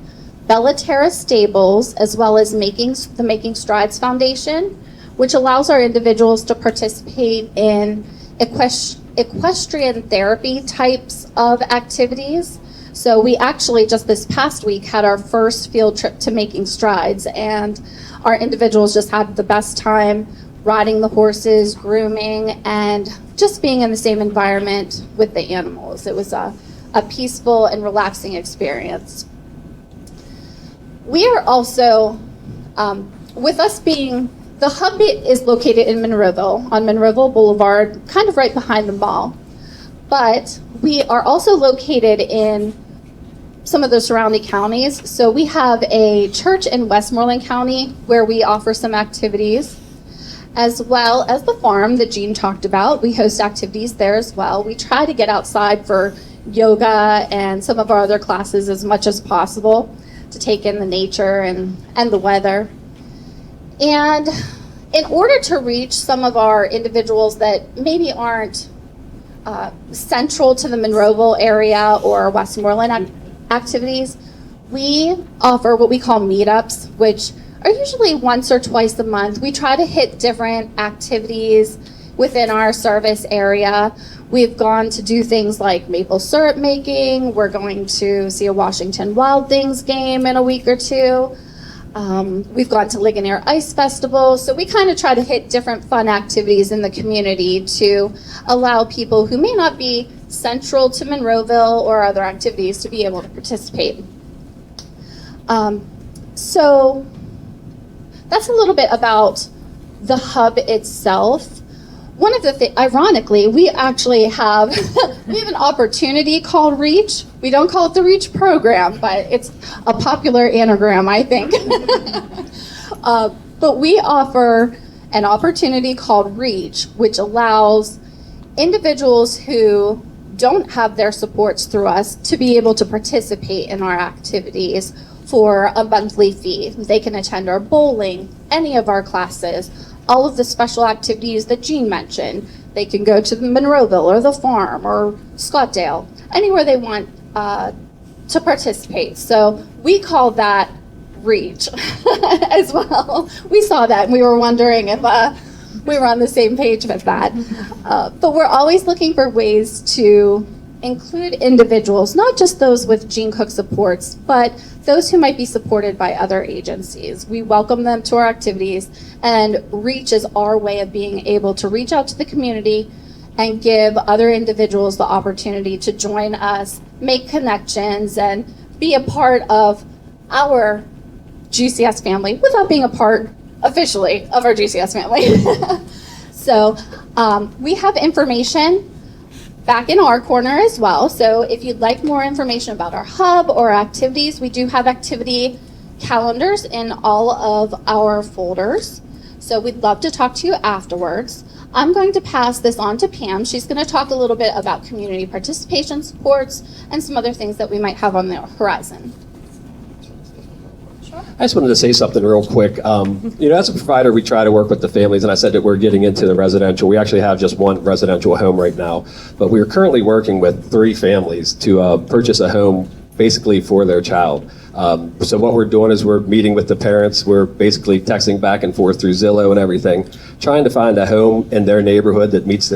S9: Bellaterra Stables as well as the Making Strides Foundation, which allows our individuals to participate in equestrian therapy types of activities. So we actually just this past week had our first field trip to Making Strides, and our individuals just had the best time riding the horses, grooming, and just being in the same environment with the animals. It was a peaceful and relaxing experience. We are also, with us being, the hub is located in Monroeville, on Monroeville Boulevard, kind of right behind the mall. But we are also located in some of the surrounding counties. So we have a church in Westmoreland County where we offer some activities, as well as the farm that Gene talked about. We host activities there as well. We try to get outside for yoga and some of our other classes as much as possible to take in the nature and the weather. And in order to reach some of our individuals that maybe aren't central to the Monroeville area or Westmoreland activities, we offer what we call meetups, which are usually once or twice a month. We try to hit different activities within our service area. We've gone to do things like maple syrup making. We're going to see a Washington Wild Things game in a week or two. We've gone to Ligonier Ice Festival. So we kind of try to hit different fun activities in the community to allow people who may not be central to Monroeville or other activities to be able to participate. So that's a little bit about the hub itself. One of the things, ironically, we actually have we have an opportunity called REACH. We don't call it the REACH program, but it's a popular anagram, I think. But we offer an opportunity called REACH, which allows individuals who don't have their supports through us to be able to participate in our activities for a monthly fee. They can attend our bowling, any of our classes, all of the special activities that Gene mentioned. They can go to the Monroeville or the farm or Scottdale, anywhere they want to participate. So we call that REACH as well. We saw that and we were wondering if we were on the same page with that. But we're always looking for ways to include individuals, not just those with Gene Cook supports, but those who might be supported by other agencies. We welcome them to our activities, and REACH is our way of being able to reach out to the community and give other individuals the opportunity to join us, make connections, and be a part of our GCS family without being a part officially of our GCS family. So we have information back in our corner as well. So if you'd like more information about our hub or activities, we do have activity calendars in all of our folders. So we'd love to talk to you afterwards. I'm going to pass this on to Pam. She's going to talk a little bit about community participation supports and some other things that we might have on the horizon.
S8: I just wanted to say something real quick. As a provider, we try to work with the families, and I said that we're getting into the residential. We actually have just one residential home right now, but we're currently working with 3 families to purchase a home basically for their child. So what we're doing is we're meeting with the parents. We're basically texting back and forth through Zillow and everything, trying to find a home in their neighborhood that meets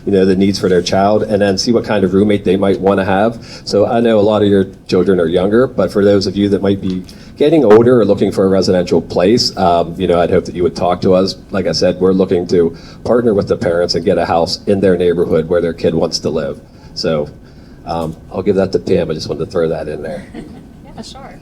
S8: the needs for their child, and then see what kind of roommate they might want to have. So I know a lot of your children are younger, but for those of you that might be getting older or looking for a residential place, I'd hope that you would talk to us. Like I said, we're looking to partner with the parents and get a house in their neighborhood where their kid wants to live. So I'll give that to Pam. I just wanted to throw that in there.
S10: Yeah, sure.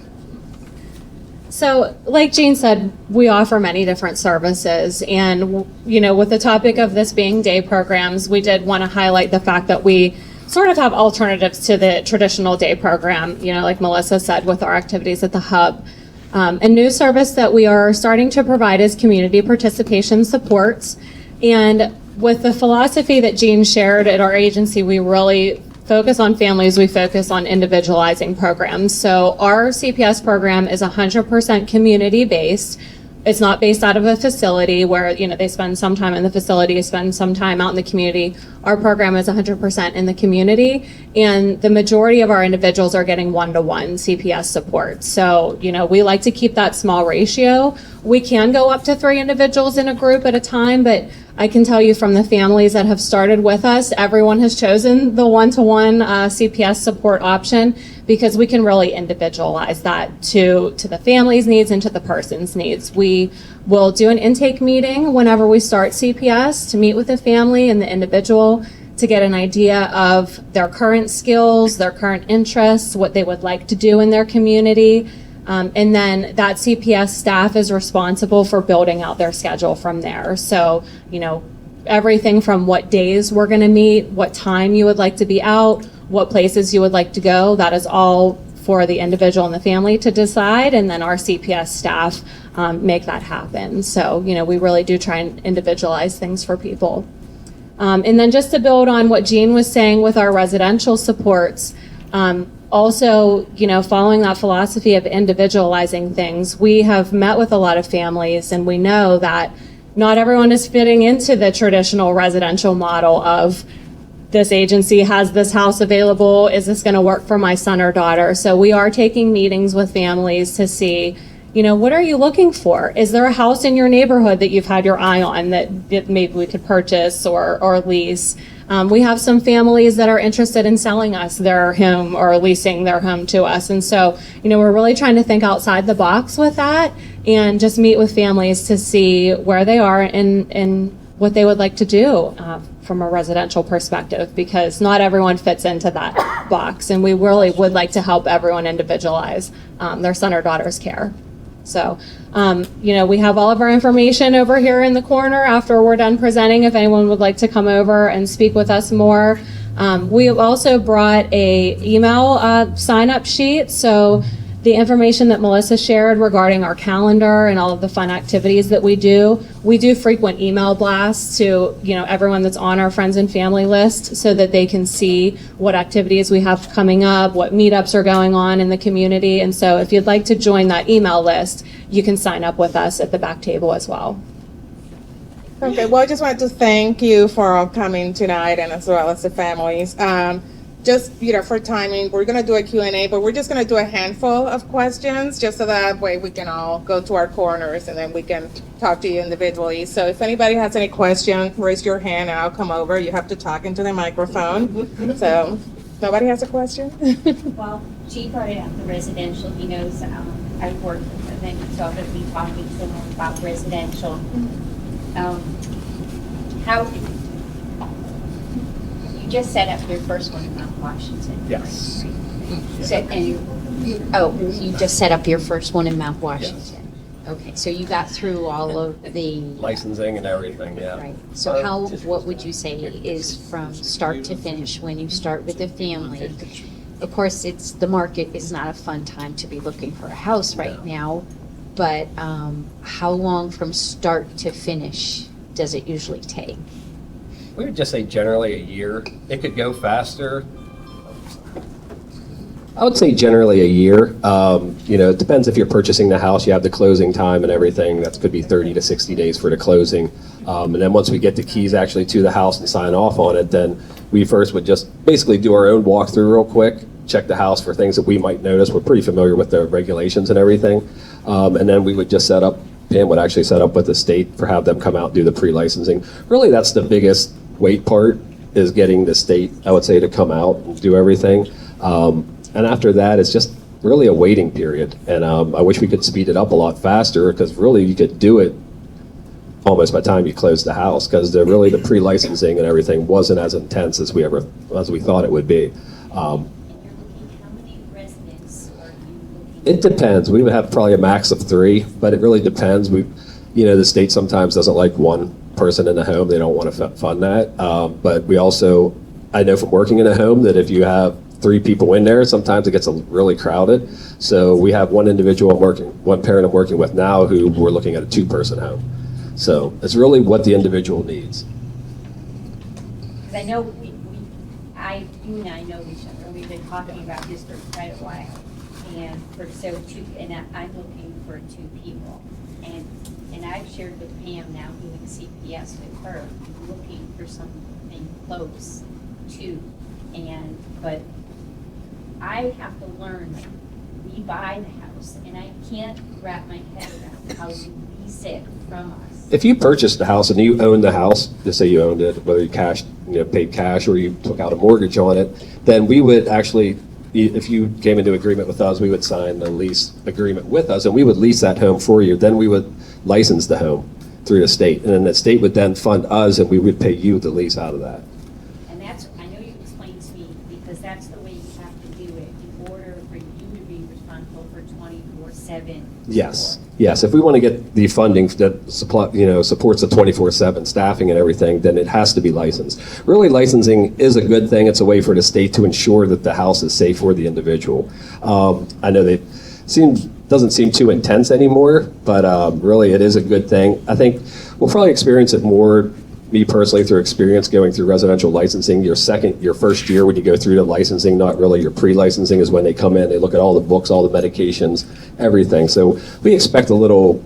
S10: So, like Jane said, we offer many different services, and with the topic of this being day programs, we did want to highlight the fact that we sort of have alternatives to the traditional day program, like Melissa said, with our activities at the hub. A new service that we are starting to provide is community participation supports, and with the philosophy that Jean shared at our agency, we really focus on families, we focus on individualizing programs. So our CPS program is 100% community-based. It's not based out of a facility where, they spend some time in the facility, spend some time out in the community. Our program is 100% in the community, and the majority of our individuals are getting one-to-one CPS support. So, we like to keep that small ratio. We can go up to 3 individuals in a group at a time, but I can tell you from the families that have started with us, everyone has chosen the one-to-one CPS support option because we can really individualize that to the family's needs and to the person's needs. We will do an intake meeting whenever we start CPS to meet with the family and the individual to get an idea of their current skills, their current interests, what they would like to do in their community. And then that CPS staff is responsible for building out their schedule from there. So, everything from what days we're going to meet, what time you would like to be out, what places you would like to go, that is all for the individual and the family to decide. And then our CPS staff make that happen. So, we really do try and individualize things for people. And then just to build on what Jean was saying with our residential supports, also, following that philosophy of individualizing things, we have met with a lot of families, and we know that not everyone is fitting into the traditional residential model of this agency has this house available. Is this going to work for my son or daughter? So we are taking meetings with families to see, what are you looking for? Is there a house in your neighborhood that you've had your eye on that maybe we could purchase or lease? We have some families that are interested in selling us their home or leasing their home to us. And so, we're really trying to think outside the box with that and just meet with families to see where they are and what they would like to do from a residential perspective, because not everyone fits into that box. And we really would like to help everyone individualize their son or daughter's care. So, we have all of our information over here in the corner after we're done presenting if anyone would like to come over and speak with us more. We have also brought a email sign-up sheet. So the information that Melissa shared regarding our calendar and all of the fun activities that we do frequent email blasts to everyone that's on our friends and family list so that they can see what activities we have coming up, what meetups are going on in the community. And so if you'd like to join that email list, you can sign up with us at the back table as well.
S11: Okay, well, I just wanted to thank you for coming tonight, and as well as the families. Just, for timing, we're going to do a Q&A, but we're just going to do a handful of questions just so that way we can all go to our corners and then we can talk to you individually. So if anybody has any questions, raise your hand and I'll come over. You have to talk into the microphone. So nobody has a question?
S12: Well, Chief brought up the residential. He knows I've worked with him, and so I'm going to be talking to him about residential. How you just set up your first one in Mount Washington?
S8: Yes.
S12: You just set up your first one in Mount Washington. Yes. Okay, so you got through all of the
S8: licensing and everything, yeah.
S12: Right. So what would you say is from start to finish when you start with a family? Of course, the market is not a fun time to be looking for a house right now, but how long from start to finish does it usually take?
S8: We would just say generally a year. It could go faster. I would say generally a year. It depends if you're purchasing the house. You have the closing time and everything. That could be 30 to 60 days for the closing. And then once we get the keys actually to the house and sign off on it, then we first would just basically do our own walkthrough real quick, check the house for things that we might notice. We're pretty familiar with the regulations and everything. And then we would just Pam would actually set up with the state for have them come out and do the pre-licensing. Really, that's the biggest wait part is getting the state, I would say, to come out and do everything. And after that, it's just really a waiting period. And I wish we could speed it up a lot faster, because really you could do it almost by the time you close the house, because the pre-licensing and everything wasn't as intense as we thought it would be. It depends. We would have probably a max of 3, but it really depends. The state sometimes doesn't like one person in the home. They don't want to fund that. But we also, I know from working in a home that if you have 3 people in there, sometimes it gets really crowded. So we have one parent I'm working with now who we're looking at a 2-person home. So it's really what the individual needs.
S13: I know you and I know each other. We've been talking about this for quite a while. And I'm looking for 2 people. And I've shared with Pam now doing CPS with her, looking for something close to. But I have to learn, we buy the house, and I can't wrap my head around how you lease it from us.
S8: If you purchased the house and you own the house, just say you owned it, whether you paid cash or you took out a mortgage on it, then we would actually, if you came into agreement with us, we would sign the lease agreement with us, and we would lease that home for you. Then we would license the home through the state, and then the state would then fund us, and we would pay you the lease out of that.
S13: And I know you explained to me, because that's the way you have to do it in order for you to be responsible for 24/7.
S8: Yes. If we want to get the funding that supports the 24/7 staffing and everything, then it has to be licensed. Really, licensing is a good thing. It's a way for the state to ensure that the house is safe for the individual. I know doesn't seem too intense anymore, but really it is a good thing. I think we'll probably experience it more, me personally, through experience going through residential licensing. Your first year when you go through the licensing, not really your pre-licensing, is when they come in, they look at all the books, all the medications, everything. So we expect a little,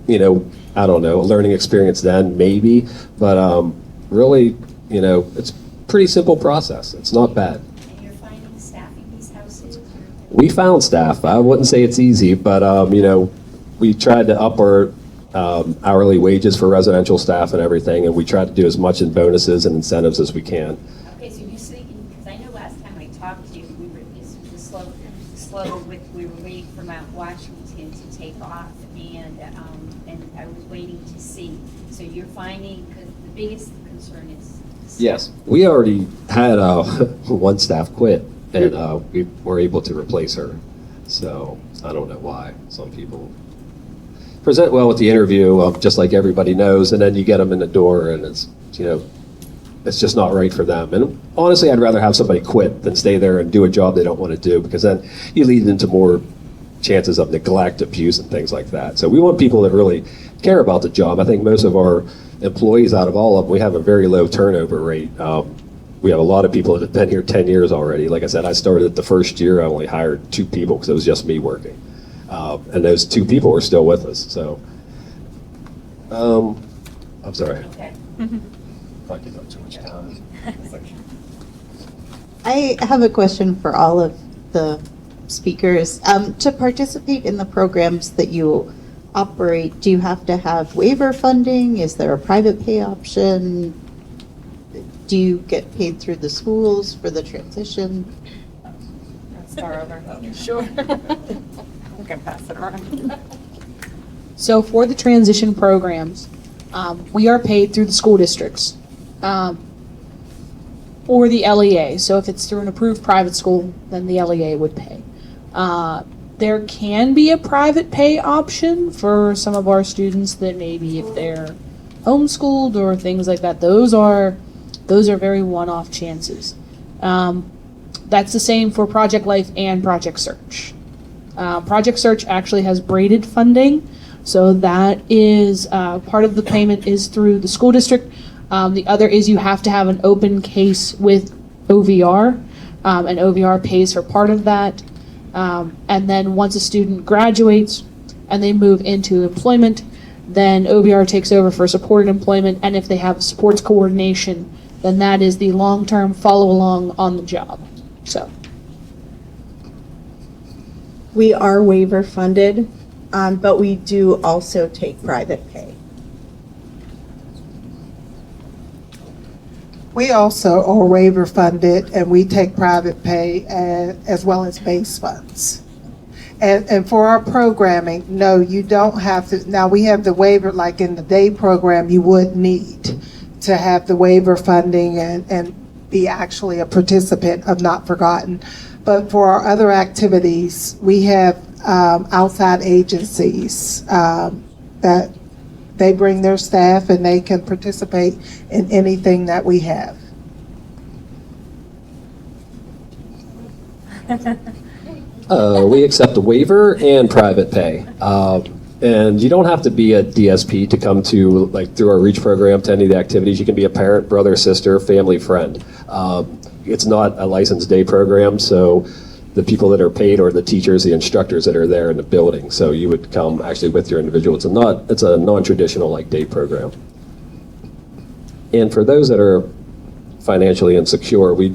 S8: I don't know, a learning experience then, maybe, but really, it's a pretty simple process. It's not bad.
S13: And you're finding staffing these houses?
S8: We found staff. I wouldn't say it's easy, but we tried to up our hourly wages for residential staff and everything, and we tried to do as much in bonuses and incentives as we can.
S13: Okay, so you speaking, because I know last time I talked to you, we were waiting for Mount Washington to take off, and I was waiting to see. So you're finding, because the biggest concern is.
S8: Yes, we already had one staff quit, and we were able to replace her. So I don't know why some people present well with the interview, just like everybody knows, and then you get them in the door, and it's just not right for them. And honestly, I'd rather have somebody quit than stay there and do a job they don't want to do, because then you lead into more chances of neglect, abuse, and things like that. So we want people that really care about the job. I think most of our employees, out of all of them, we have a very low turnover rate. We have a lot of people that have been here 10 years already. Like I said, I started the first year, I only hired 2 people because it was just me working. And those 2 people are still with us. So, I'm sorry.
S13: Okay.
S8: I took up too much time.
S2: I have a question for all of the speakers. To participate in the programs that you operate, do you have to have waiver funding? Is there a private pay option? Do you get paid through the schools for the transition?
S4: Start over. Sure. We can pass it around.
S5: So for the transition programs, we are paid through the school districts or the LEA. So if it's through an approved private school, then the LEA would pay. There can be a private pay option for some of our students that maybe if they're homeschooled or things like that. Those are very one-off chances. That's the same for Project Life and Project Search. Project Search actually has braided funding, so that is part of the payment is through the school district. The other is you have to have an open case with OVR, and OVR pays for part of that. And then once a student graduates and they move into employment, then OVR takes over for supported employment, and if they have supports coordination, then that is the long-term follow-along on the job. So.
S4: We are waiver funded, but we do also take private pay.
S6: We also are waiver funded, and we take private pay as well as base funds. And for our programming, no, you don't have to. Now, we have the waiver, like in the day program, you would need to have the waiver funding and be actually a participant of Not Forgotten. But for our other activities, we have outside agencies that they bring their staff and they can participate in anything that we have.
S8: We accept a waiver and private pay. And you don't have to be a DSP to come to, like, through our REACH program to any of the activities. You can be a parent, brother, sister, family, friend. It's not a licensed day program, so the people that are paid are the teachers, the instructors that are there in the building. So you would come actually with your individual. It's a non-traditional like day program. And for those that are financially insecure, we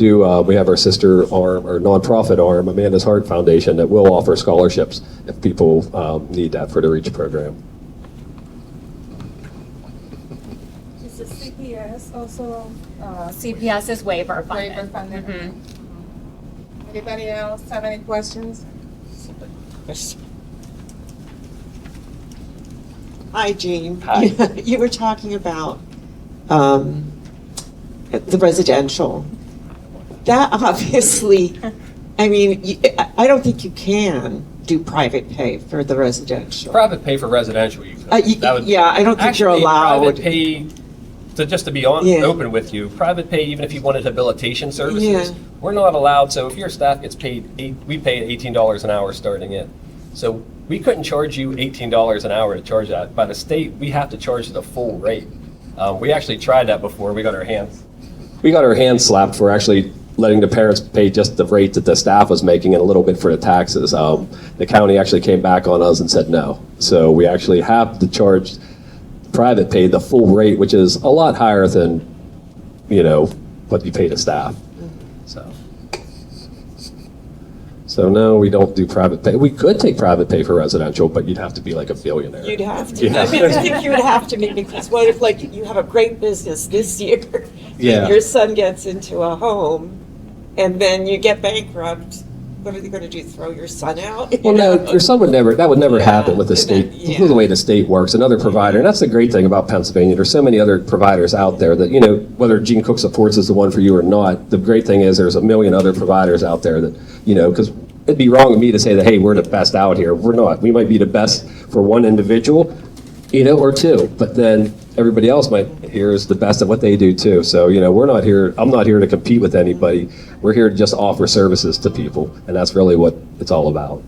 S8: have our sister arm, or nonprofit arm, Amanda's Heart Foundation, that will offer scholarships if people need that for the REACH program.
S11: Is the CPS also
S10: CPS is waiver funded.
S11: waiver funded?
S10: Mhm.
S11: Anybody else have any questions?
S3: Hi, Jean.
S8: Hi.
S3: You were talking about the residential. That obviously, I mean, I don't think you can do private pay for the residential.
S8: Private pay for residential, you could.
S3: Yeah, I don't think you're
S8: Actually,
S3: allowed.
S8: Private pay, just to be open with you, private pay, even if you wanted habilitation services,
S3: Yeah.
S8: we're not allowed. So if your staff gets paid, we pay $18 an hour starting in. So we couldn't charge you $18 an hour to charge that. By the state, we have to charge the full rate. We actually tried that before. We got our hands slapped for actually letting the parents pay just the rate that the staff was making and a little bit for the taxes. The county actually came back on us and said no. So we actually have to charge private pay the full rate, which is a lot higher than, what you pay to staff. So no, we don't do private pay. We could take private pay for residential, but you'd have to be like a billionaire.
S14: You'd have to.
S8: Yeah.
S14: I mean, I think you would have to, because what if, like, you have a great business this year,
S8: Yeah.
S14: and your son gets into a home, and then you get bankrupt? What are they going to do? Throw your son out?
S8: Well, no, your son would never. That would never happen with the state.
S14: Yeah.
S8: The way the state works, another provider, and that's the great thing about Pennsylvania. There's so many other providers out there that whether Gene Cook Supports is the one for you or not. The great thing is there's a million other providers out there that because it'd be wrong of me to say that, hey, we're the best out here. We're not. We might be the best for one individual, or two, but then everybody else might here is the best at what they do too. So, we're not here. I'm not here to compete with anybody. We're here to just offer services to people, and that's really what it's all about.